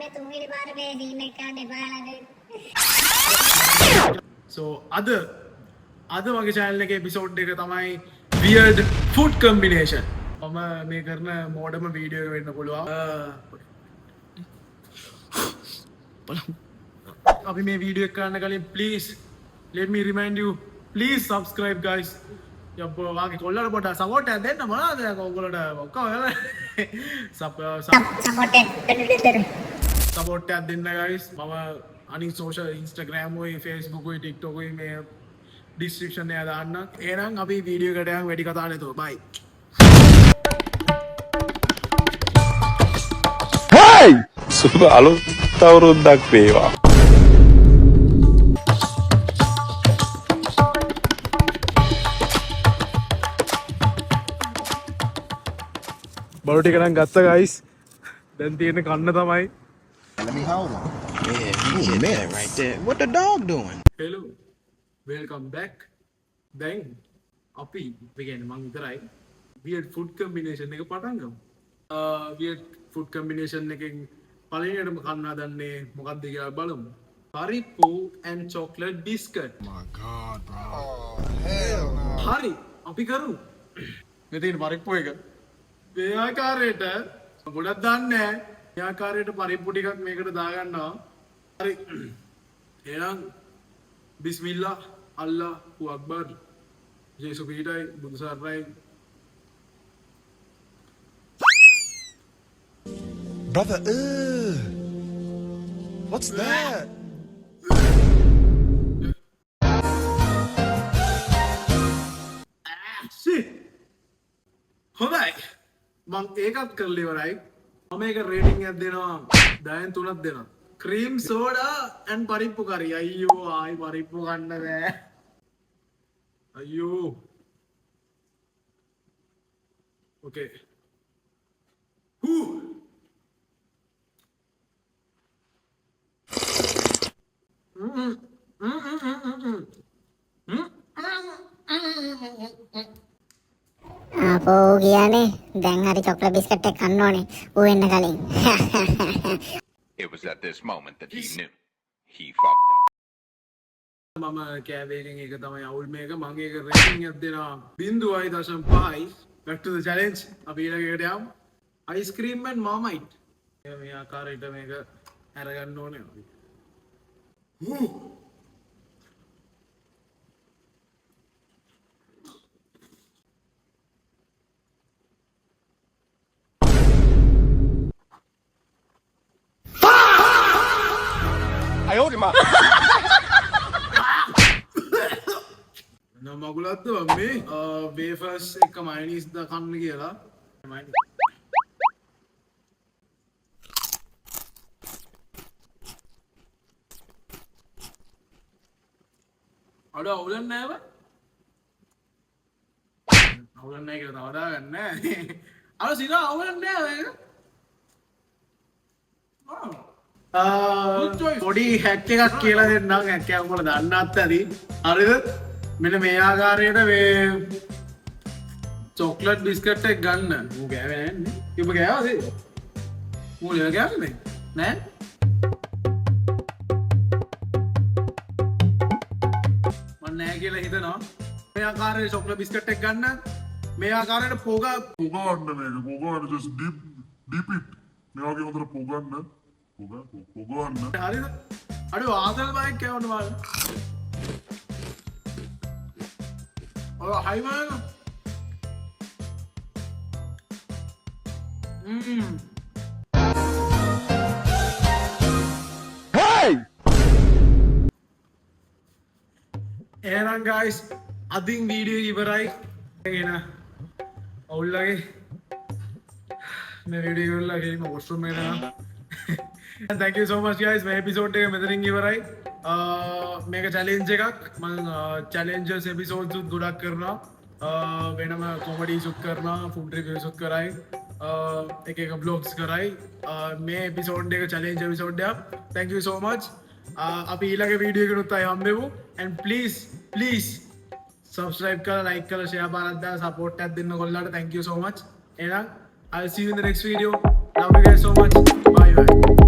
මේ තුන්වෙනි පාර මේ රීල් එක ගන්න බලන්න. So අද මගේ channel එකේ episode එක තමයි weird food combination. මම මේ කරන මෝඩම වීඩියෝ එක වෙන්න පුළුවන්. අපි මේ වීඩියෝ එක කරන්න කලින් please let me remind you please subscribe guys. යප්පෝ වාගේ කොල්ලට පොඩ්ඩක් support එකක් දෙන්න මොනවද ඔයගොල්ලෝට ඔක්කොම support එකක් දෙන්න guys. මම අනිත් social Instagram ඔයි Facebook ඔයි TikTok ඔයි මේ description එකේ දාන්න. එහෙනම් අපි වීඩියෝ එකට යමු වැඩි කතා නැතුව. bye. Hey! සුබ අලුත් අවුරුද්දක් වේවා. බඩු ටික නම් ගත්තා guys. දැන් තියෙන කන්න තමයි. Let me hold him. Yeah, you get that right there. What the dog doing? Hello. Welcome back. දැන් අපි කියන්නේ මං විතරයි weird food combination එක පටන් ගමු. weird food combination එකෙන් පළවෙනියටම කන්න හදන්නේ මොකක්ද කියලා බලමු. පරිප්පු and chocolate biscuit. My God, bro. Oh, hell no. හරි අපි කරමු. මේ තියෙන පරිප්පු එක මේ ආකාරයට ගොඩක් දාන්නේ නැහැ. මේ ආකාරයට පරිප්පු ටිකක් මේකට දාගන්නවා. හරි. එහෙනම් බිස්මිල්ලා අල්ලාහු අක්බර්. ජේසු පිටයි බුදු සරණයි. Brother, what's that? හොඳයි. මං ඒකත් කරලා ඉවරයි. මම මේක රේටින් එකක් දෙනවා 10න් 3ක් දෙනවා. ක්‍රීම් සෝඩා and පරිප්පු කරි. අයියෝ ආයි පරිප්පු ගන්න බෑ. අයියෝ. ඕකේ. හූ. අපෝ කියන්නේ දැන් හරි චොක්ලට් බිස්කට් එක කන්න ඕනේ. ඌ එන්න කලින්. It was at this moment that he knew he fucked up. මම කෑවේගෙන් එක තමයි අවුල් මේක. මම ඒක රේටින් එකක් දෙනවා 0.5. back to the challenge. අපි ඊළඟට යමු. ice cream and marmite. මේ ආකාරයට මේක අරගන්න ඕනේ. මගුලත්ද මේ වේෆර්ස් එක මයනීස් ද කන්න කියලා. අඩ අවුලක් නෑ බං. අවුලක් නෑ කියලා තව දාගන්න නෑ. අර සිනා අවුලක් නෑ මේක. පොඩි හැක් එකක් කියලා දෙන්නම්. හැක් එක උඹලා දන්නත් ඇති. හරිද? මෙන්න මේ ආකාරයට මේ චොක්ලට් බිස්කට් එක ගන්න. ඌ ගෑවේ නෑනේ. ඔබ ගෑවද? ඌ නෑ ගෑවේ නෑ. මම නෑ කියලා හිතනවා. මේ ආකාරයේ චොක්ලට් බිස්කට් එක ගන්න. මේ ආකාරයට පොගන්න මේක. just dip it. මේ වගේ හොඳට පොගන්න. පොගන්න. හරිද? අඩු ආදල් බයික් කවන්න බලන්න. Hi man. Hey! එහෙනම් guys අදින් වීඩියෝ ඉවරයි. එන අවුල්ලගේ මේ වීඩියෝ එක ලගේ මම වොෂ්රූම් එකට යනවා. Thank you so much guys. මේ එපිසෝඩ් එක මෙතනින් ඉවරයි. මේක චැලෙන්ජ් එකක්. මම චැලෙන්ජස් එපිසෝඩ්ස් ගොඩක් කරනවා. වෙනම කොමඩීස් උත් කරනවා, ෆුඩ් රිවිව්ස් උත් කරයි, එක එක බ්ලොග්ස් කරයි. මේ එපිසෝඩ් එක චැලෙන්ජ් එපිසෝඩ් එකක්. Thank you so much. අපි ඊළඟ වීඩියෝ එකකට ආයි හම්බෙමු. And please subscribe කරලා like කරලා share බලන්න දාලා support එකක් දෙන්න ඔයගොල්ලන්ට. Thank you so much. එහෙනම් I'll see you in the next video. Love you guys so much. Bye bye.